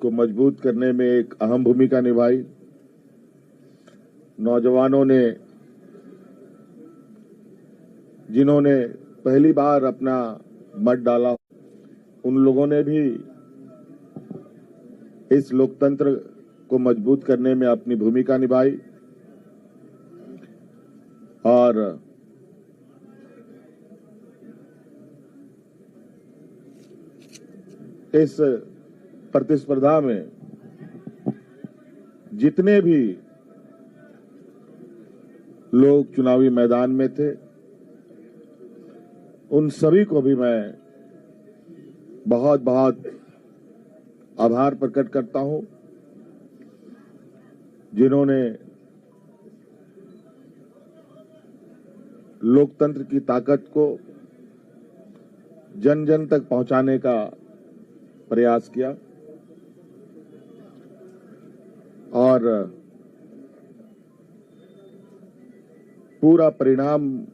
को मजबूत करने में एक अहम भूमिका निभाई। नौजवानों ने, जिन्होंने पहली बार अपना मत डाला, उन लोगों ने भी इस लोकतंत्र को मजबूत करने में अपनी भूमिका निभाई और इस प्रतिस्पर्धा में जितने भी लोग चुनावी मैदान में थे, उन सभी को भी मैं बहुत बहुत आभार प्रकट करता हूं, जिन्होंने लोकतंत्र की ताकत को जन जन तक पहुंचाने का प्रयास किया और पूरा परिणाम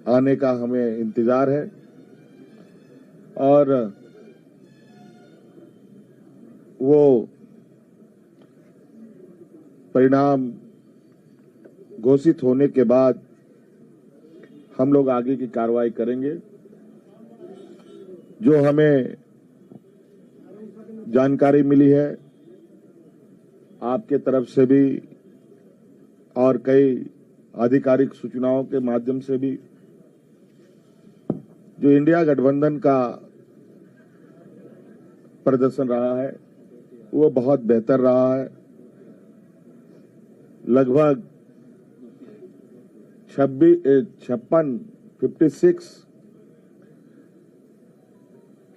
आने का हमें इंतजार है और वो परिणाम घोषित होने के बाद हम लोग आगे की कार्रवाई करेंगे। जो हमें जानकारी मिली है आपके तरफ से भी और कई आधिकारिक सूचनाओं के माध्यम से भी, जो इंडिया गठबंधन का प्रदर्शन रहा है वो बहुत बेहतर रहा है। लगभग 56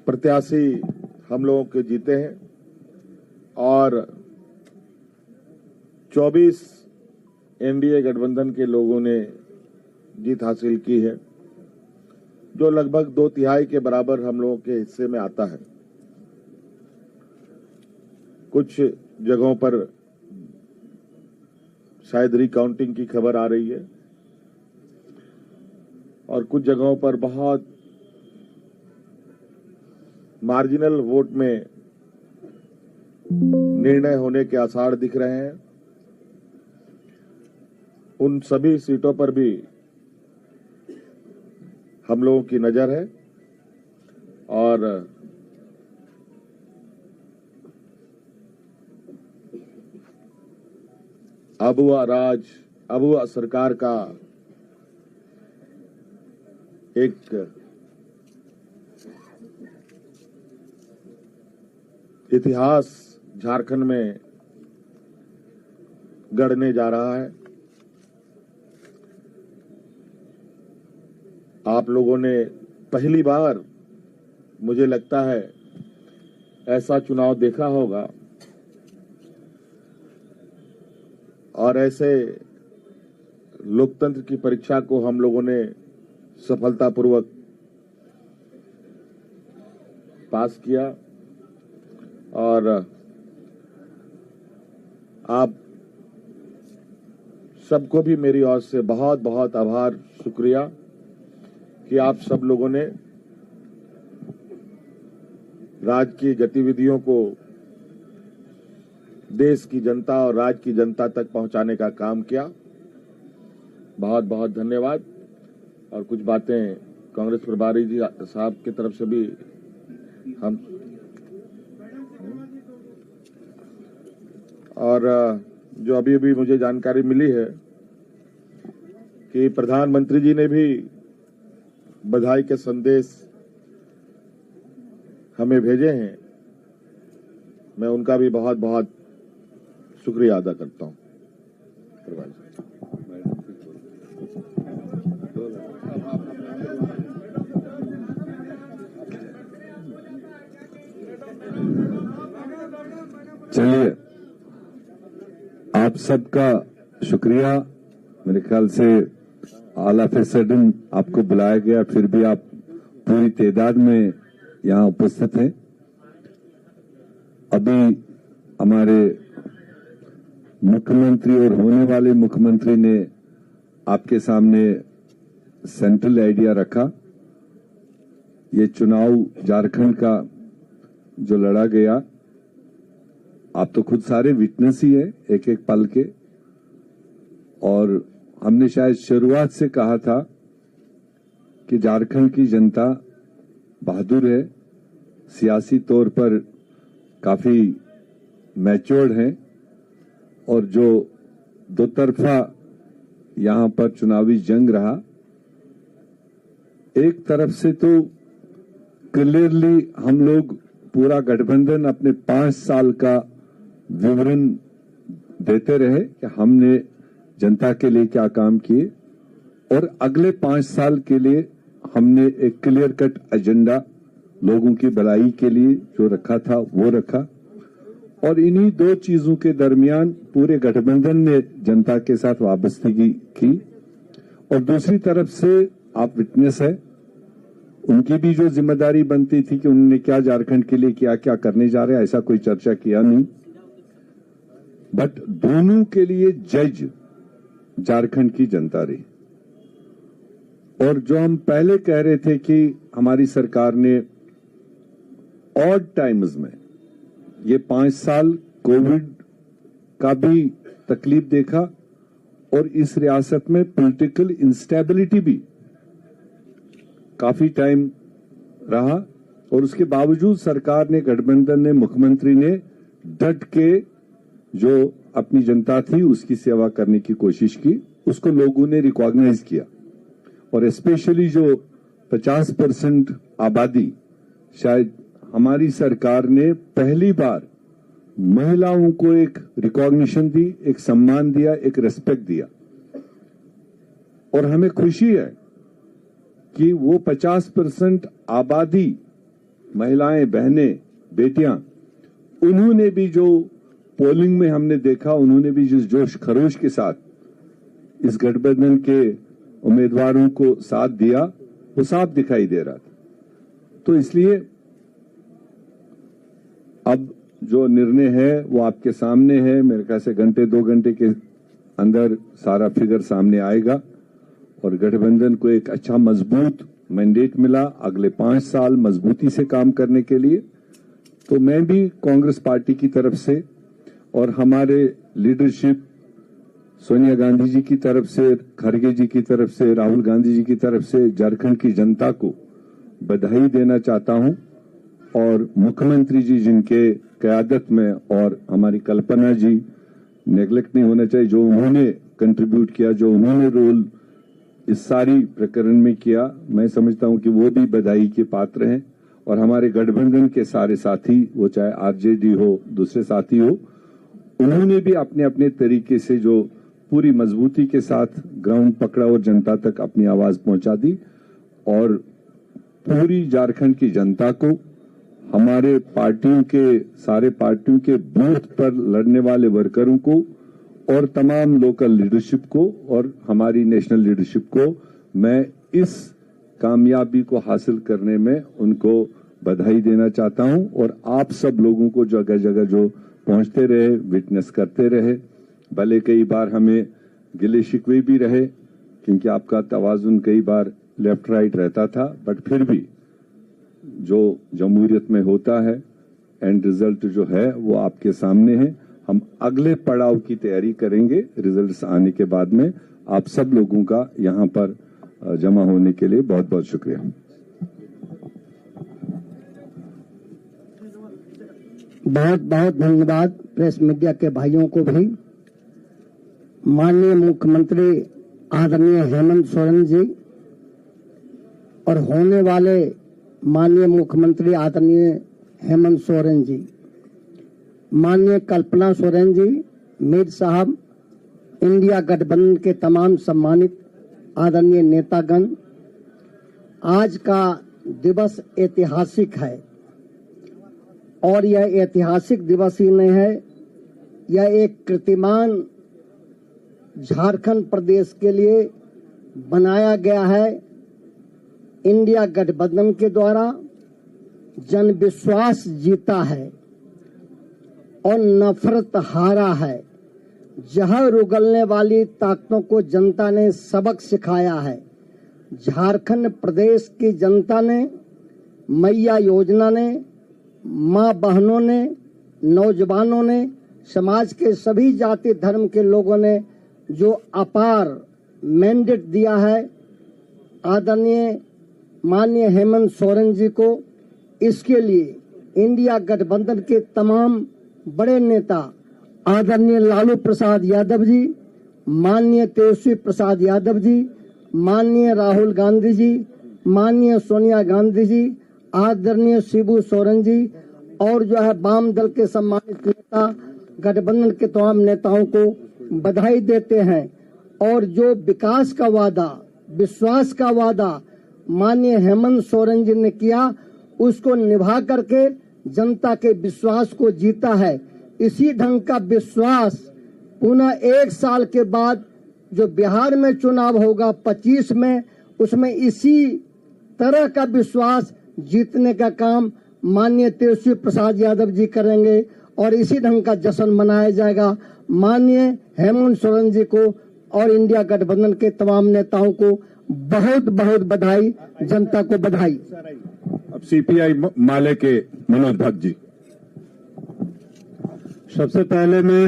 प्रत्याशी हम लोगों के जीते हैं और 24 एनडीए गठबंधन के लोगों ने जीत हासिल की है, जो लगभग 2/3 के बराबर हम लोगों के हिस्से में आता है। कुछ जगहों पर शायद रिकाउंटिंग की खबर आ रही है और कुछ जगहों पर बहुत मार्जिनल वोट में निर्णय होने के आसार दिख रहे हैं। उन सभी सीटों पर भी हम लोगों की नजर है और अब हुआ सरकार का एक इतिहास झारखंड में गढ़ने जा रहा है। आप लोगों ने पहली बार, मुझे लगता है, ऐसा चुनाव देखा होगा और ऐसे लोकतंत्र की परीक्षा को हम लोगों ने सफलतापूर्वक पास किया और आप सबको भी मेरी ओर से बहुत बहुत आभार, शुक्रिया कि आप सब लोगों ने राज्य की गतिविधियों को देश की जनता और राज्य की जनता तक पहुंचाने का काम किया। बहुत बहुत धन्यवाद। और कुछ बातें कांग्रेस प्रभारी जी साहब की तरफ से भी हम और जो अभी मुझे जानकारी मिली है कि प्रधानमंत्री जी ने भी बधाई के संदेश हमें भेजे हैं। मैं उनका भी बहुत बहुत शुक्रिया अदा करता हूं। चलिए, आप सबका शुक्रिया। मेरे ख्याल से ऑल ऑफ ए सडन आपको बुलाया गया, फिर भी आप पूरी तादाद में यहाँ उपस्थित हैं। अभी हमारे मुख्यमंत्री और होने वाले मुख्यमंत्री ने आपके सामने सेंट्रल आइडिया रखा। ये चुनाव झारखंड का जो लड़ा गया, आप तो खुद सारे विटनेस ही है एक एक पल के। और हमने शायद शुरुआत से कहा था कि झारखंड की जनता बहादुर है, सियासी तौर पर काफी मैच्योर्ड है, और जो दो तरफा यहां पर चुनावी जंग रहा, एक तरफ से तो क्लियरली हम लोग पूरा गठबंधन अपने 5 साल का विवरण देते रहे कि हमने जनता के लिए क्या काम किए, और अगले 5 साल के लिए हमने एक क्लियर कट एजेंडा लोगों की भलाई के लिए जो रखा था वो रखा। और इन्हीं 2 चीजों के दरमियान पूरे गठबंधन ने जनता के साथ वाबस्तगी की। और दूसरी तरफ से आप विटनेस है, उनकी भी जो जिम्मेदारी बनती थी कि उन्होंने क्या झारखंड के लिए क्या क्या करने जा रहे हैं, ऐसा कोई चर्चा किया नहीं। बट दोनों के लिए जज झारखंड की जनता रही। और जो हम पहले कह रहे थे कि हमारी सरकार ने ऑड टाइम्स में ये 5 साल कोविड का भी तकलीफ देखा, और इस रियासत में पॉलिटिकल इंस्टेबिलिटी भी काफी टाइम रहा, और उसके बावजूद सरकार ने, गठबंधन ने, मुख्यमंत्री ने डट के जो अपनी जनता थी उसकी सेवा करने की कोशिश की, उसको लोगों ने रिकॉग्नाइज किया। और स्पेशली जो 50% आबादी, शायद हमारी सरकार ने पहली बार महिलाओं को एक रिकॉग्निशन दी, एक सम्मान दिया, एक रेस्पेक्ट दिया। और हमें खुशी है कि वो 50% आबादी, महिलाएं, बहनें, बेटियां, उन्होंने भी जो पोलिंग में हमने देखा, उन्होंने भी जिस जोश खरोश के साथ इस गठबंधन के उम्मीदवारों को साथ दिया, वो साफ दिखाई दे रहा था। तो इसलिए अब जो निर्णय है वो आपके सामने है। मेरे ख्याल से घंटे 2 घंटे के अंदर सारा फिगर सामने आएगा, और गठबंधन को एक अच्छा मजबूत मैंडेट मिला अगले 5 साल मजबूती से काम करने के लिए। तो मैं भी कांग्रेस पार्टी की तरफ से और हमारे लीडरशिप, सोनिया गांधी जी की तरफ से, खड़गे जी की तरफ से, राहुल गांधी जी की तरफ से झारखंड की जनता को बधाई देना चाहता हूं। और मुख्यमंत्री जी जिनके क़यादत में, और हमारी कल्पना जी, नेग्लेक्ट नहीं होना चाहिए, जो उन्होंने कंट्रीब्यूट किया, जो उन्होंने रोल इस सारी प्रकरण में किया, मैं समझता हूं कि वो भी बधाई के पात्र हैं। और हमारे गठबंधन के सारे साथी, वो चाहे आरजेडी हो, दूसरे साथी हो, उन्होंने भी अपने अपने तरीके से जो पूरी मजबूती के साथ ग्राउंड पकड़ा और जनता तक अपनी आवाज पहुंचा दी। और पूरी झारखंड की जनता को, हमारे पार्टियों के, सारे पार्टियों के बूथ पर लड़ने वाले वर्करों को, और तमाम लोकल लीडरशिप को, और हमारी नेशनल लीडरशिप को मैं इस कामयाबी को हासिल करने में उनको बधाई देना चाहता हूं। और आप सब लोगों को जगह जगह जो पहुंचते रहे, विटनेस करते रहे, भले कई बार हमें गिले शिकवे भी रहे क्योंकि आपका तवाजुन कई बार लेफ्ट राइट रहता था, बट फिर भी जो जमहूरियत में होता है, एंड रिजल्ट जो है वो आपके सामने है। हम अगले पड़ाव की तैयारी करेंगे रिजल्ट्स आने के बाद में। आप सब लोगों का यहाँ पर जमा होने के लिए बहुत बहुत शुक्रिया। बहुत बहुत धन्यवाद प्रेस मीडिया के भाइयों को भी। माननीय मुख्यमंत्री आदरणीय हेमंत सोरेन जी और होने वाले माननीय मुख्यमंत्री आदरणीय हेमंत सोरेन जी, माननीय कल्पना सोरेन जी, मीर साहब, इंडिया गठबंधन के तमाम सम्मानित आदरणीय नेतागण, आज का दिवस ऐतिहासिक है। और यह ऐतिहासिक दिवस ही नहीं है, यह एक कीर्तिमान झारखंड प्रदेश के लिए बनाया गया है। इंडिया गठबंधन के द्वारा जन विश्वास जीता है और नफरत हारा है। जहर उगलने वाली ताकतों को जनता ने सबक सिखाया है। झारखंड प्रदेश की जनता ने मैया योजना ने, माँ बहनों ने, नौजवानों ने, समाज के सभी जाति धर्म के लोगों ने जो अपार मैंडेट दिया है आदरणीय माननीय हेमंत सोरेन जी को, इसके लिए इंडिया गठबंधन के तमाम बड़े नेता आदरणीय लालू प्रसाद यादव जी, माननीय तेजस्वी प्रसाद यादव जी, माननीय राहुल गांधी जी, माननीय सोनिया गांधी जी, आदरणीय शिबू सोरेन जी और जो है वाम दल के सम्मानित नेता गठबंधन के तमाम नेताओं को बधाई देते हैं। और जो विकास का वादा, विश्वास का वादा माननीय हेमंत सोरेन जी ने किया, उसको निभा करके जनता के विश्वास को जीता है। इसी ढंग का विश्वास पुनः 1 साल के बाद जो बिहार में चुनाव होगा 25 में, उसमें इसी तरह का विश्वास जीतने का काम माननीय तेजस्वी प्रसाद यादव जी करेंगे और इसी ढंग का जश्न मनाया जाएगा। माननीय हेमंत सोरेन जी को और इंडिया गठबंधन के तमाम नेताओं को बहुत बहुत बधाई, जनता को बधाई। अब सीपीआई माले के मनोज भट्ट जी। सबसे पहले मैं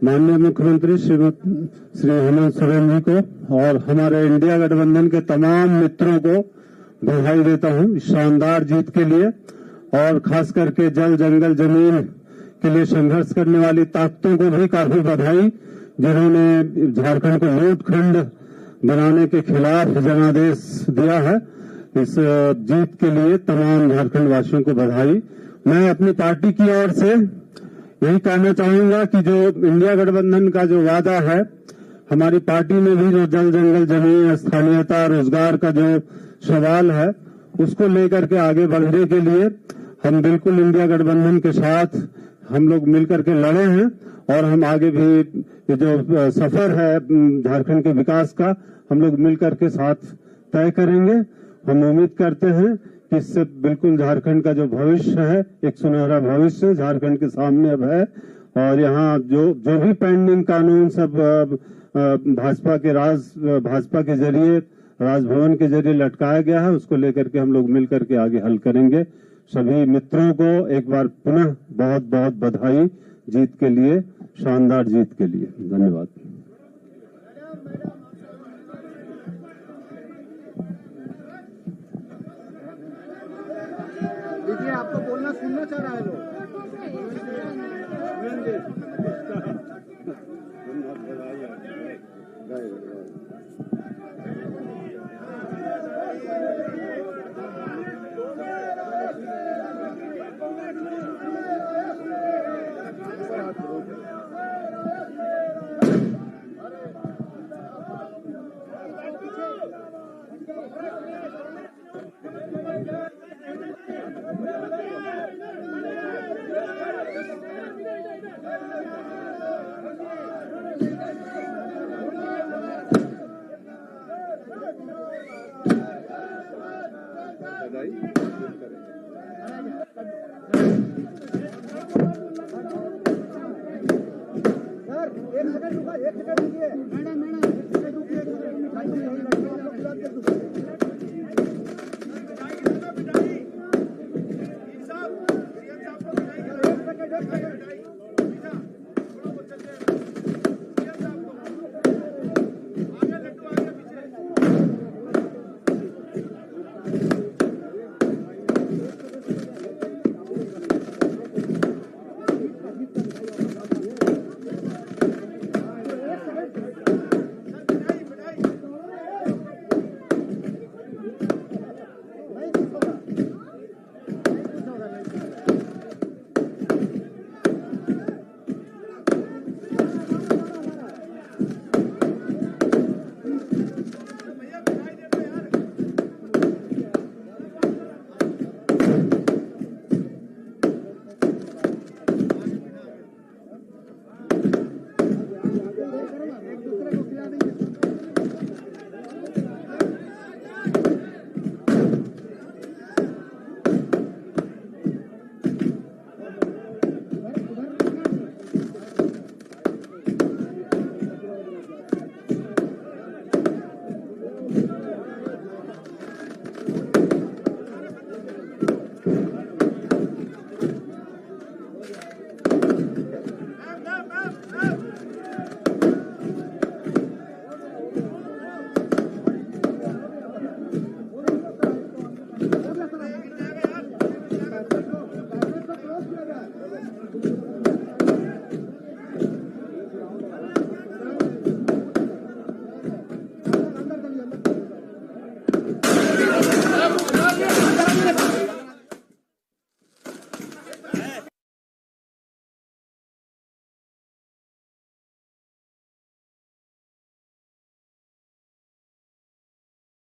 माननीय मुख्यमंत्री श्री हेमंत सोरेन जी को और हमारे इंडिया गठबंधन के तमाम मित्रों को बधाई देता हूं इस शानदार जीत के लिए, और खास करके जल जंगल जमीन के लिए संघर्ष करने वाली ताकतों को भी काफी बधाई, जिन्होंने झारखंड को लूटखंड बनाने के खिलाफ जनादेश दिया है। इस जीत के लिए तमाम झारखंड वासियों को बधाई। मैं अपनी पार्टी की ओर से यही कहना चाहूंगा कि जो इंडिया गठबंधन का जो वादा है, हमारी पार्टी में भी जो जल जंगल जमीन, स्थानीयता, रोजगार का जो सवाल है, उसको लेकर के आगे बढ़ने के लिए हम बिल्कुल इंडिया गठबंधन के साथ हम लोग मिलकर के लड़े हैं और हम आगे भी ये जो सफर है झारखंड के विकास का, हम लोग मिलकर के साथ तय करेंगे। हम उम्मीद करते हैं कि इससे बिल्कुल झारखंड का जो भविष्य है, एक सुनहरा भविष्य झारखंड के सामने अब है। और यहाँ जो भी पेंडिंग कानून सब भाजपा के जरिए, राजभवन के जरिए लटकाया गया है, उसको लेकर के हम लोग मिलकर के आगे हल करेंगे। सभी मित्रों को एक बार पुनः बहुत बहुत बधाई जीत के लिए, शानदार जीत के लिए। धन्यवाद। देखिए, आपको बोलना सुनना चाह रहा है लोग।